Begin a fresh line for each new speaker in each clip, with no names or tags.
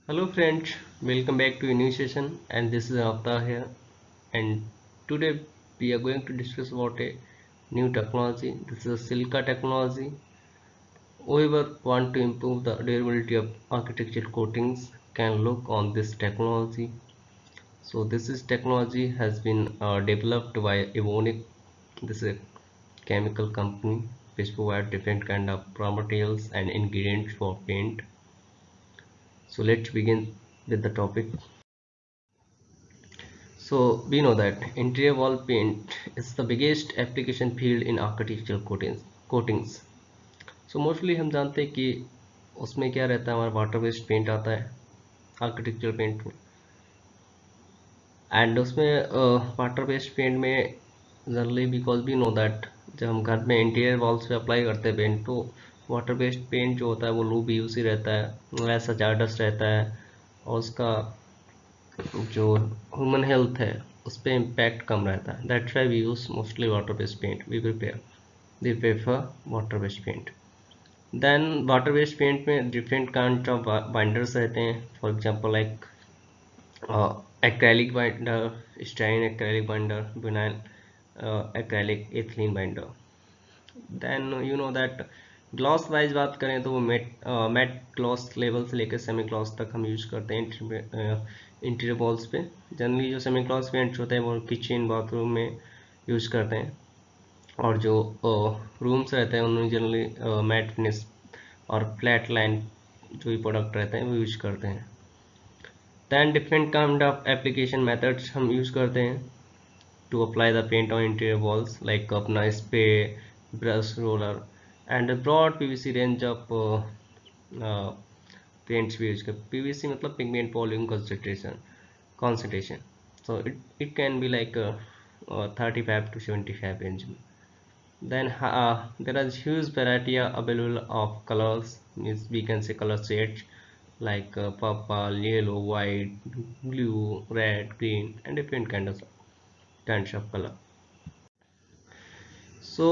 Hello friends, welcome back to a new session and this is Avtar here, and today we are going to discuss about a new technology. This is a Silica technology. Whoever want to improve the durability of architectural coatings can look on this technology. So this is technology has been developed by Evonik. This is a chemical company which provide different kind of raw materials and ingredients for paint. So let's begin with the topic. So we know that interior wall paint is the biggest application field in architectural coatings. So mostly हम जानते हैं कि उसमें क्या रहता है, हमारा water based paint आता है आर्किटेक्चरल पेंट में, एंड उसमें वाटर बेस्ड पेंट में generally because we know that जब हम घर में इंटीरियर वॉल्स पे अप्लाई करते हैं पेंट, तो वाटर बेस्ड पेंट जो होता है वो लो यूसी रहता है, ऐसा चार्डस्ट रहता है, और उसका जो ह्यूमन हेल्थ है उस पर इम्पैक्ट कम रहता है. That's why we use mostly water based paint. We prefer water based paint. Then water based paint में डिफरेंट काइंड ऑफ बाइंडर्स रहते हैं. For example like acrylic binder, styrene acrylic binder, vinyl acrylic ethylene binder. Then you know that gloss wise बात करें तो वो mat gloss level से लेकर semi gloss तक हम यूज करते हैं इंटीरियर वॉल्स पे. जनरली जो सेमी ग्लॉस पेंट्स होते हैं वो किचन बाथरूम में यूज करते हैं, और जो रूम्स रहते हैं उनमें जनरली मैट फिनिश और फ्लैट लाइन जो भी प्रोडक्ट रहते हैं वो यूज करते हैं. Then different kind of application methods हम यूज करते हैं to apply the paint on interior walls, like अपना spray, brush, roller and a broad PVC range of paints भी यूज कर. PVC मतलब pigment volume concentration. So it can be like 35 to 75 range. Then there is huge variety available of colors, means we can say color shades like purple, yellow, white, blue, red, green and different kinds of color. So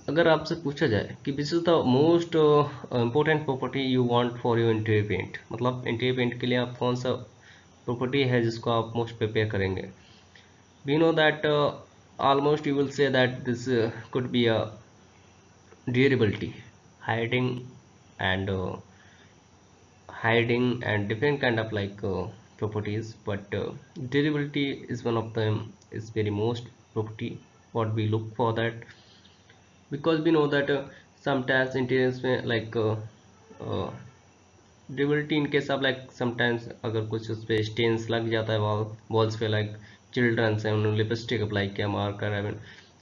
अगर आपसे पूछा जाए कि which is the most important property you want for your interior paint, मतलब interior paint के लिए आप कौन सा प्रॉपर्टी है जिसको आप मोस्ट प्रिपेयर करेंगे, we know that almost you will say that this could be a durability, hiding and different kind of like properties, but durability is one of them, is very most property what we look for that, because we know that sometimes interiors में like durability in case of like sometimes अगर कुछ उस पर stains लग जाता है walls पे, like children's हैं उन्होंने लिपस्टिक अप्लाई किया, मार्कर है,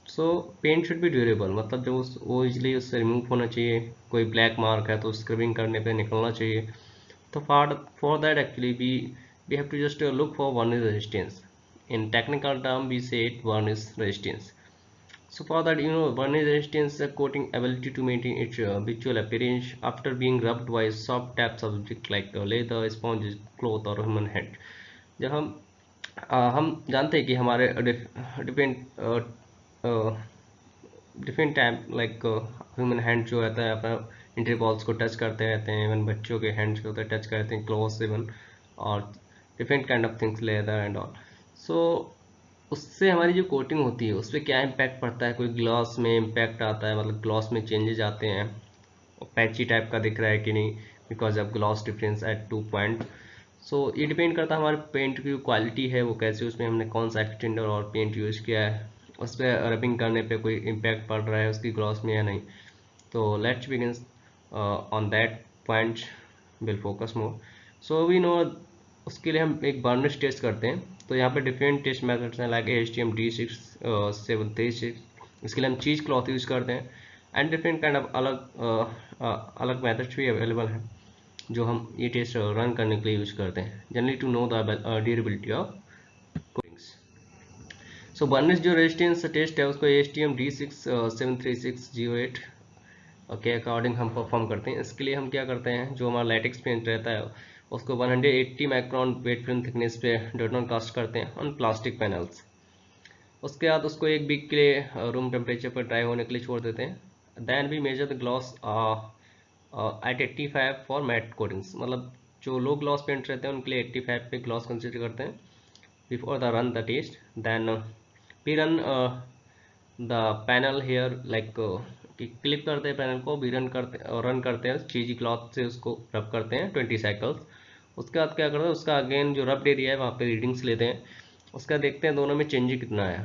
सो पेंट शुड बी ड्यूरेबल, मतलब जो वो इजिली उससे रिमूव होना चाहिए. कोई ब्लैक मार्क है तो स्क्रबिंग करने पे निकलना चाहिए. तो for that actually we have to just look for varnish resistance. In technical term we say it varnish resistance. So for that, varnish resistance is a coating ability to maintain its visual appearance after being rubbed by soft tab subject like leather, sponge, cloth or human hand. जब हम जानते हैं कि हमारे different type like human hand जो रहता है अपना इंटीरियर वॉल्स को टच करते रहते हैं, इवन बच्चों के हैंड्स को होते टच करते हैं, क्लोथ्स इवन, और different kind of things, leather and all. So उससे हमारी जो कोटिंग होती है उस पर क्या इम्पैक्ट पड़ता है, कोई ग्लॉस में इम्पैक्ट आता है, मतलब ग्लॉस में चेंजेस आते हैं, पैची टाइप का दिख रहा है कि नहीं, because of gloss difference at 2 point. So ये डिपेंड करता है हमारे पेंट की क्वालिटी है वो कैसे, उसमें हमने कौन सा एक्सटेंडर और पेंट यूज़ किया है, उस पर रबिंग करने पे कोई इम्पैक्ट पड़ रहा है उसकी ग्लॉस में या नहीं. तो let's begin on that point, will focus more. So we know उसके लिए हम एक बर्निश टेस्ट करते हैं. तो यहाँ पे डिफरेंट टेस्ट मेथड्स हैं लाइक ASTM D6736. इसके लिए हम चीज़ क्लॉथ यूज़ करते हैं, एंड डिफरेंट काइंड ऑफ अलग मेथड्स भी अवेलेबल हैं जो हम ये टेस्ट रन करने के लिए यूज़ करते हैं, generally to know the durability of coatings. So burnish जो रेजिस्टेंस टेस्ट है उसको ASTM D673608 के अकॉर्डिंग हम परफॉर्म करते हैं. इसके लिए हम क्या करते हैं, जो हमारा लैटेक्स पेंट रहता है उसको 180 माइक्रोन वेट फिल्म थिकनेस पे डॉटन कास्ट करते हैं ऑन प्लास्टिक पैनल्स. उसके बाद उसको एक वीक के लिए रूम टेम्परेचर पर ड्राई होने के लिए छोड़ देते हैं. Then we measure the gloss at 85 for matte coatings, मतलब जो लो ग्लॉस पेंट रहते हैं उनके लिए 85 पे ग्लॉस कंसिडर करते हैं before the run the test. Then we run the panel here like कि क्लिप करते हैं पैनल को, भी रन करते हैं चीजी क्लॉथ से, उसको रब करते हैं 20 साइकिल्स. उसके बाद क्या करते हैं, उसका अगेन जो रब्ड एरिया है वहाँ पे रीडिंग्स लेते हैं, उसका देखते हैं दोनों में चेंज कितना है.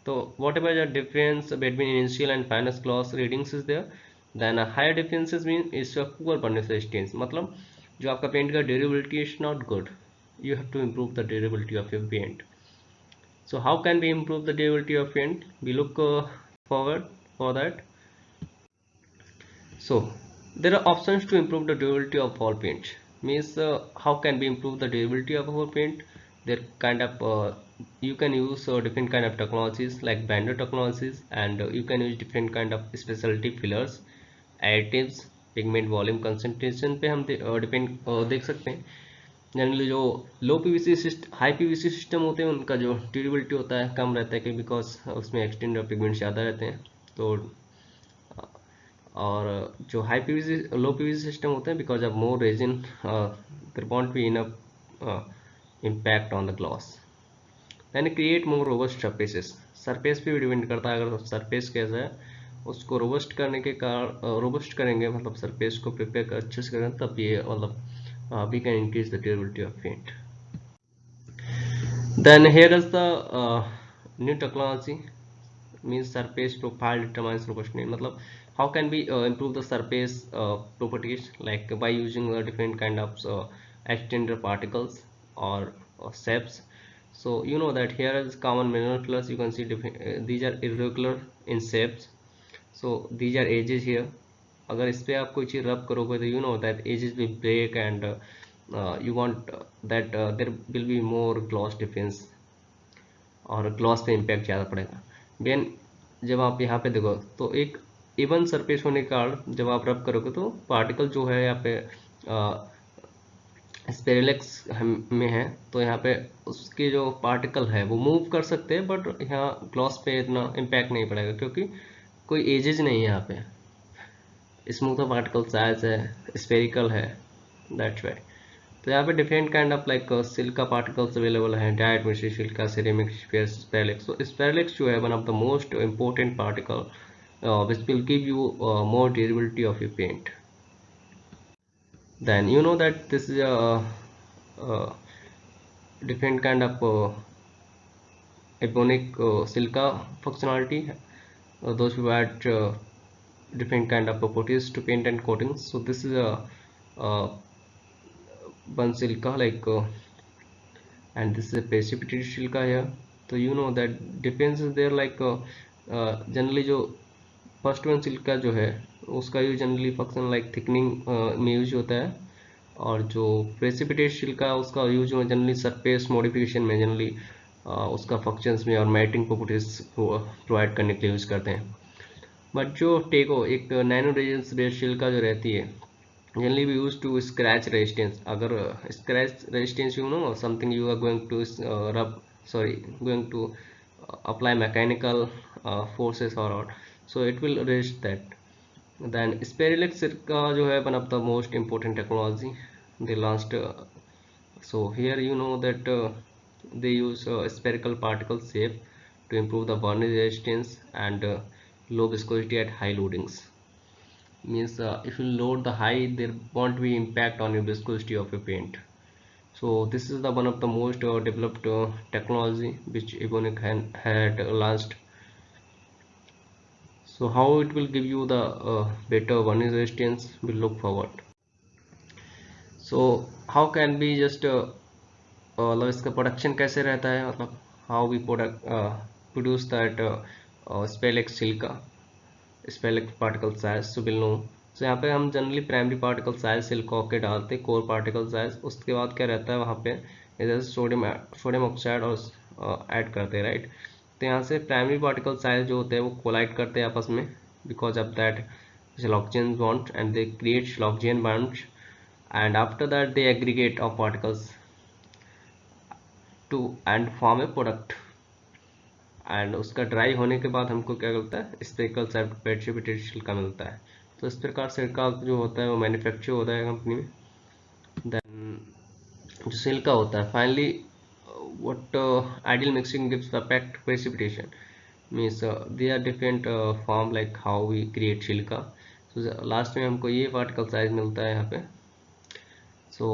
तो whatever the difference between initial and final gloss readings is there, then higher differences mean is poor persistence. मतलब जो आपका पेंट का durability is not good, you have to improve the durability of your paint. So how can we improve the durability of paint? We look forward for that. So there are options to improve the durability of all paint. Means how can we improve the durability of our paint? There kind of you can use different kind of technologies like Blender technologies, and you can use different kind of specialty fillers, additives, pigment volume concentration पे हम depend देख सकते हैं. Generally जो low PVC system, high PVC system होते हैं उनका जो ड्यूरेबिलिटी होता है कम रहता है, कि बिकॉज उसमें एक्सटेंड और पिगमेंट ज़्यादा रहते हैं. तो और जो high PVC low PVC system होते हैं because of more resin there won't be enough impact on the gloss. Then create more robust surfaces. Surface पे भी डिपेंड करता है, अगर सरफेस कैसा है उसको रोबस्ट करने के कारण, रोबस्ट करेंगे मतलब सरफेस को प्रिपेयर अच्छे से करें, तब ये मतलब we can increase the durability of paint. Then here is the new technology, means surface profile determines robustness. मतलब how can we improve the surface properties, like by using different kind of extender particles or shapes. So you know that here is common mineral fillers. You can see these are irregular in shapes, so these are edges here. अगर इस पे आप कोई चीज़ रब करोगे तो you know that edges will break, and you want that there will be more gloss difference, और gloss पे इम्पैक्ट ज़्यादा पड़ेगा. देन जब आप यहाँ पे देखो तो एक इवन सरफेस होने के कारण जब आप रब करोगे तो पार्टिकल जो है यहाँ पे स्पेरेलेक्स में है, तो यहाँ पे उसके जो पार्टिकल है वो मूव कर सकते हैं, बट यहाँ ग्लॉस पे इतना इम्पैक्ट नहीं पड़ेगा क्योंकि कोई एजेज नहीं है यहाँ पे. स्मूथ पार्टिकल साइज है, स्पेरिकल है, दैट्स वाई. तो यहाँ पे different kind of like silica particles available हैं, diatomaceous silica, ceramic Spherilex. तो स्पेरलेक्स जो है one of the most important particle which will give you more durability of your paint. Then you know that this is a different kind of ebonic silica functionality. Those who add different kind of properties to paint and coatings. So this is a one silica like and this is a precipitated silica here. So you know that difference is there, like generally जो first one Chilka जो है उसका use generally function like thickening में use होता है, और जो precipitate Chilka उसका यूज जनरली सरफेस मॉडिफिकेशन में जनरली उसका फंक्शंस में और मैटिंग प्रॉपर्टीज प्रोवाइड करने के लिए यूज करते हैं. बट जो टेको एक नैनो रेजिन बेस्ड सिल्का जो रहती है generally we use to scratch resistance. अगर scratch resistance you know something you are going to rub going to apply mechanical forces or so it will resist that. Then Sperrylix का जो है one of the most important technology they launched. So here you know that they use spherical particle shape to improve the varnish resistance and low viscosity at high loadings. Means if you load the high, there won't be impact on your viscosity of your paint. So this is the one of the most developed technology which Ebonic had launched. So how it will give you the better varnish resistance, we'll look forward. So how can we just मतलब इसका production कैसे रहता है, मतलब how we produce that Spelex silica, Spelex particle size, so we'll know. तो यहाँ पे हम generally primary particle size Chilka के डालते हैं, कोर पार्टिकल साइज. उसके बाद क्या रहता है वहाँ पे इधर सोडियम ऑक्साइड और ऐड करते हैं, राइट. तो यहाँ से प्राइमरी पार्टिकल साइज जो होते हैं वो कोलाइड करते हैं आपस में because of that Schloggian bond, and they create Schloggian bonds, and after that they aggregate of particles to and form a product. And उसका ड्राई होने के बाद हमको क्या मिलता है, स्पेरिकल प्रेसिपिटेटेड सिल्का मिलता है. तो इस प्रकार सिल्का जो होता है वो मैन्युफैक्चर होता है कंपनी में. देन जो सिल्का होता है finally what ideal mixing gives perfect precipitation means they are different form like how we create silica. So last में हमको ये पार्टिकल साइज मिलता है यहाँ पे. So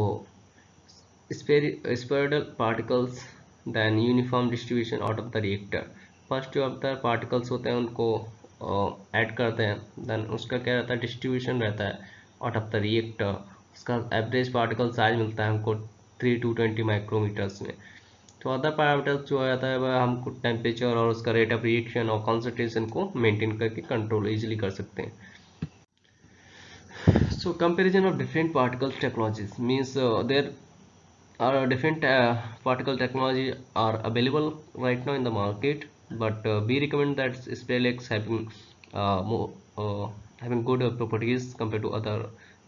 spheroidal particles then uniform distribution out of the reactor. First जो अब तक पार्टिकल्स होते हैं उनको ऐड करते हैं, देन उसका क्या रहता है डिस्ट्रीब्यूशन रहता है आउट ऑफ द रिएक्टर. उसका एवरेज पार्टिकल साइज मिलता है हमको 3 to 20 माइक्रोमीटर्स में. तो अदर पैरामीटर्स जो रहता है वह हमको टेम्परेचर और उसका रेट ऑफ रिएक्शन और कॉन्सेंट्रेशन को मेंटेन करके कंट्रोल इजीली कर सकते हैं. So comparison of different particles technologies means there are different particle technology are available right now in the market, but we recommend that SpareX having more having good properties compared to other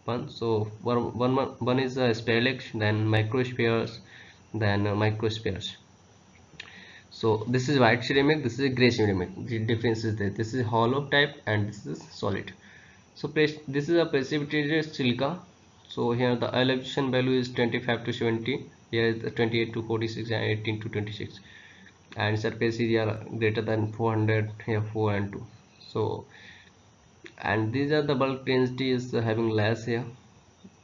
ones. So one is SpareX, then microspheres, then microspheres. So this is white ceramic, this is gray ceramic. The difference is that this is hollow type and this is solid. So this is a precipitated silica. So here the elevation value is 25 to 70. Here is 28 to 46 and 18 to 26. And surface area greater than 400. Here 4 and 2. So and these are the bulk density is having less here,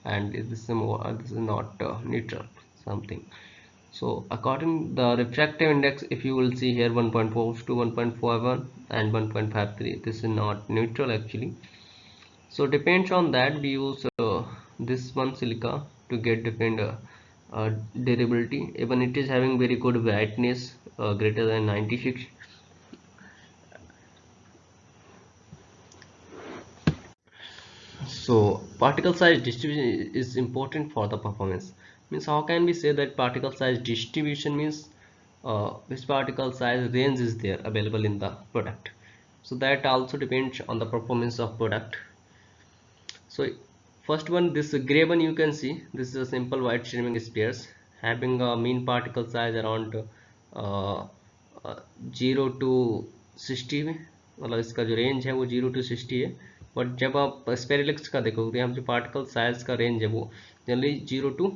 and this is more. This is not neutral something. So according the refractive index, if you will see here 1.4 to 1.41 and 1.53, this is not neutral actually. So depends on that we use this one silica to get different durability. Even it is having very good brightness greater than 96. So particle size distribution is important for the performance. Means how can we say that particle size distribution means which particle size range is there available in the product. So that also depends on the performance of product. So first one, this gray one you can see, this is a simple white ceramic spheres having a mean particle size around 0 to 60 में, मतलब इसका जो range है वो 0 to 60 है. But जब आप स्पेरिलिक्स का देखोगे हम जो पार्टिकल साइज का रेंज है वो जनरली 0 to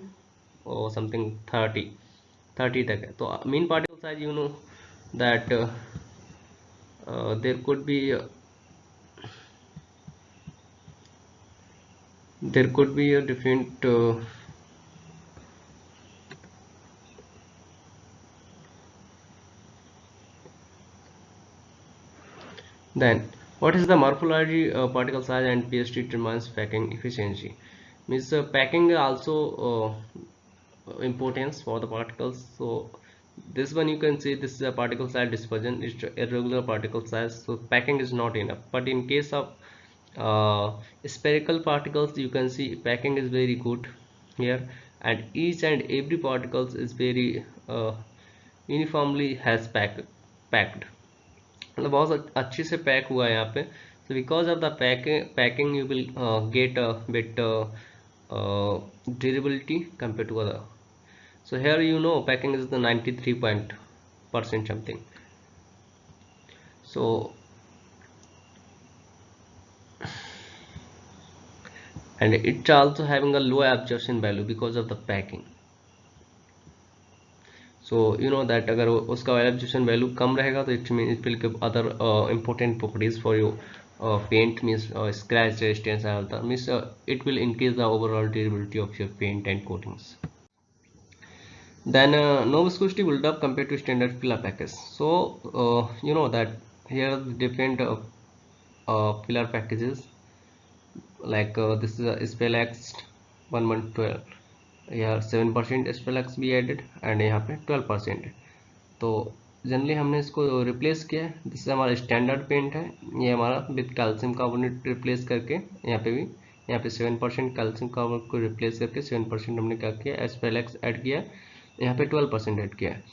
समथिंग 30 तक है. तो mean particle size you know that there could be a different then what is the morphology particle size and pH determines packing efficiency. Means packing also importance for the particles. So this one you can see, this is a particle size dispersion, it's irregular particle size, so packing is not enough. But in case of spherical particles you can see packing is very good here, and each and every particles is very uniformly has packed. मतलब बहुत अच्छे से pack हुआ है यहाँ पे. so because of the packing you will get a bit durability compared to other. So here you know packing is the 93% something. So and it's also having a low absorption value because of the packing. So you know that अगर उसका absorption value कम रहेगा तो it means it will give other important properties for your paint, means scratch resistance and other means it will increase the overall durability of your paint and coatings. Then no viscosity build up compared to standard filler package. So you know that here are the different filler packages like this is a SPLX 1112. यहाँ 7% SPLX भी added and यहाँ पे 12%. तो generally हमने इसको replace किया है. जिससे हमारा स्टैंडर्ड पेंट है ये हमारा विद कैल्शियम कार्बोनेट रिप्लेस करके यहाँ पे भी यहाँ पे 7% कैल्शियम कार्बोनेट को रिप्लेस करके 7% हमने क्या किया SPLX ऐड किया, यहाँ पे 12% ऐड किया है.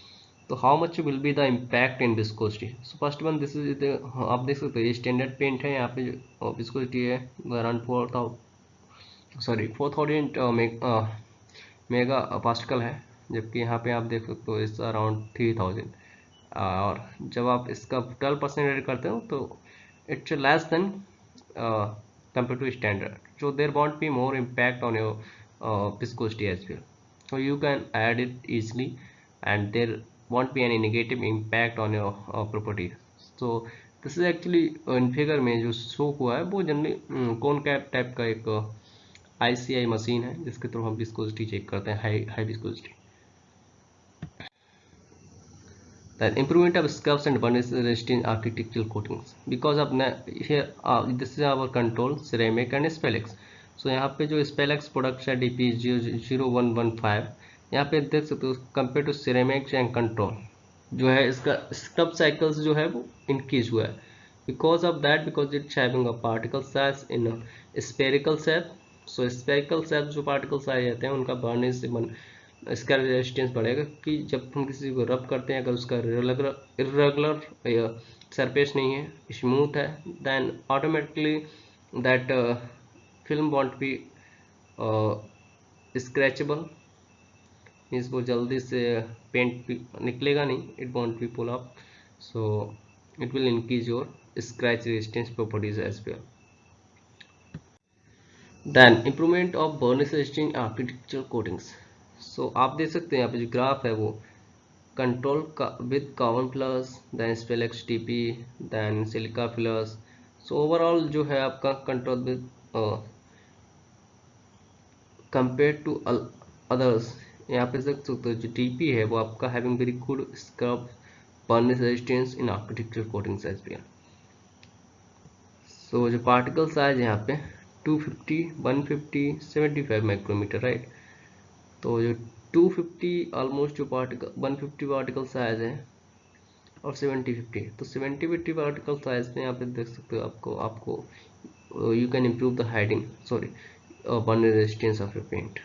तो how much will be the impact in viscosity. So first one this is आप देख सकते हो ये स्टैंडर्ड पेंट है, यहाँ पे विस्कोसिटी है अराउंड 4000 मेगा पास्कल है, जबकि यहाँ पे आप देख सकते हो इस अराउंड 3000. और जब आप इसका 12% ऐड करते हो तो it's less than compare to standard. So there won't be more impact on your viscosity as well. so you can add it easily and there won't be any negative impact on your property. So this is actually in figure में जो show हुआ है वो generally कौन cap type का एक ICI machine है जिसके थ्रू हम विस्कोसिटी चेक करते हैं, high viscosity. Then improvement of scuffs and burnish resistant architectural coatings because of here this is our control ceramic and Spelex. So यहाँ पे जो Spelex प्रोडक्ट्स है DP0115 यहाँ पे देख सकते हो compare to ceramics and control जो है इसका स्क्रब साइकिल्स जो है वो इंक्रीज हुआ है because of that, because it's having a particle size in a spherical shape. So spherical shape जो particle size रहते हैं उनका burnish इसका रेजिस्टेंस बढ़ेगा कि जब हम किसी को रब करते हैं अगर उसका इरेगुलर सरफेस नहीं है, स्मूथ है, then automatically that film won't be scratchable, means वो जल्दी से पेंट निकलेगा नहीं, it won't be pull up, so it will increase your scratch resistance properties as well. Then improvement of burnish resisting architectural coatings. So आप देख सकते हैं यहाँ पे जो ग्राफ है वो कंट्रोल का with carbon plus then Spelex TP then silica plus. So overall जो है आपका control with compare to others यहाँ पे देख सकते हो जो टीपी है वो आपका having very good scrub burnish resistance in architectural coatings as well. So जो पार्टिकल साइज यहाँ पे 250 150 75 माइक्रोमीटर राइट. तो जो 250 ऑलमोस्ट जो पार्टिकल 150 पार्टिकल साइज है और 70-50, तो 70-50 पार्टिकल साइज में यहाँ पे देख सकते हो आपको you can improve the hiding burnish resistance of your paint.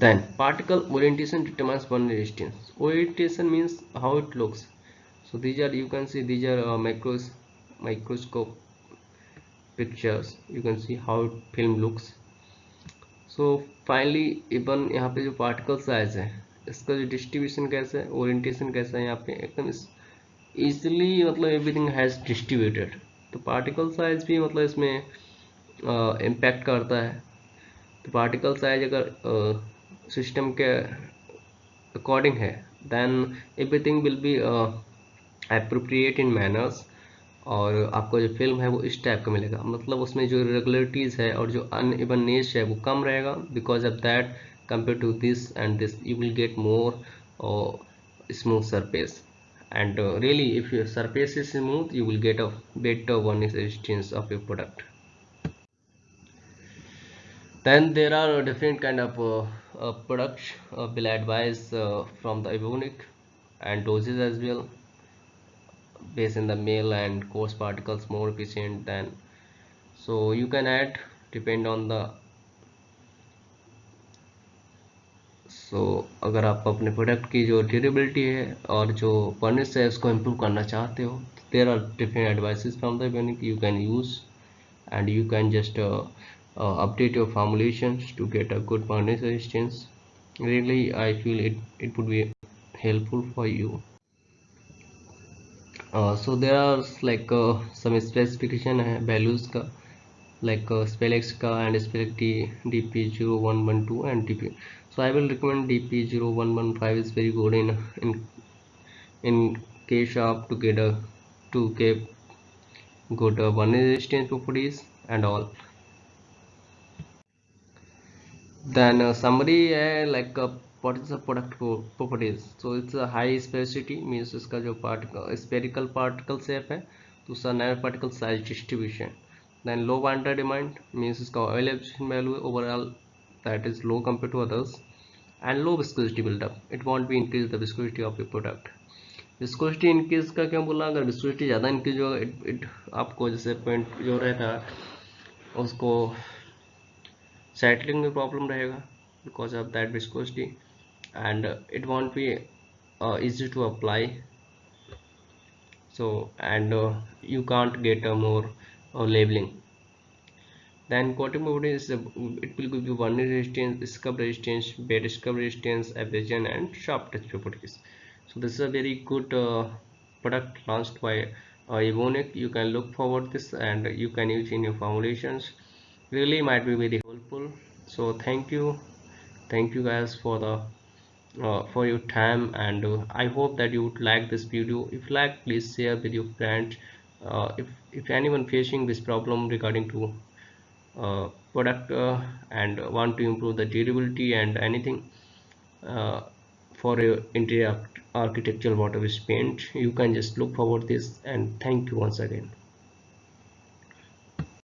Then particle orientation determines burn resistance. Orientation means how it looks. So these are, you can see these are microscope pictures. You can see how film looks. So finally even यहाँ पे जो particle size है इसका जो distribution कैसा है, orientation कैसा है, यहाँ पे एकदम easily मतलब everything has distributed. तो particle size भी मतलब इसमें impact करता है. तो particle size अगर सिस्टम के अकॉर्डिंग है then everything will be appropriate in manners और आपको जो फिल्म है वो इस टाइप का मिलेगा, मतलब उसमें जो इरेगुलरिटीज़ है और जो अनइवननेस है वो कम रहेगा. Because of that compare to this and this you will get more smooth surface and really if your surface is smooth you will get a better burnish resistance of your product. Then there are different kind of products will advise from the Evonik and doses as well based in the male and coarse particles more efficient than, so you can add depend on the. So अगर आप अपने product की जो durability है और जो furnish है उसको इम्प्रूव करना चाहते हो, there are different advices from the Evonik you can use and you can just update your formulations to get a good burnish resistance. Really I feel it would be helpful for you. So there are like some specification है values का like Spelex का and Spelex DP0112 and DP. So I will recommend DP0115 is very good in case of to get good burnish resistance properties and all. Then summary है like what is the product properties. So it's a high sphericity means इसका जो spherical particle shape है तो उसका nano particle size distribution. Then low binder demand means इसका oil absorption value overall that is low compared to others and low viscosity buildup. It won't be increase the viscosity of your product. Viscosity increase का क्या बोला, अगर viscosity ज़्यादा increase होगा it आपको जैसे paint जो रहता है उसको सेटलिंग में प्रॉब्लम रहेगा because of that viscosity and it won't be easy to apply. So and you can't get a more labeling. Then coating property is it will give you burnish resistance, scrub resistance, bed scrub resistance, abrasion and sharp touch properties. So this is a very good product launched by Evonik. You can look forward this and you can use in your formulations really might be very helpful. So thank you guys for your time, and I hope that you would like this video. If you like, please share with your friends. If anyone facing this problem regarding to product and want to improve the durability and anything uh, for your interior architectural water paint, you can just look forward this. And thank you once again.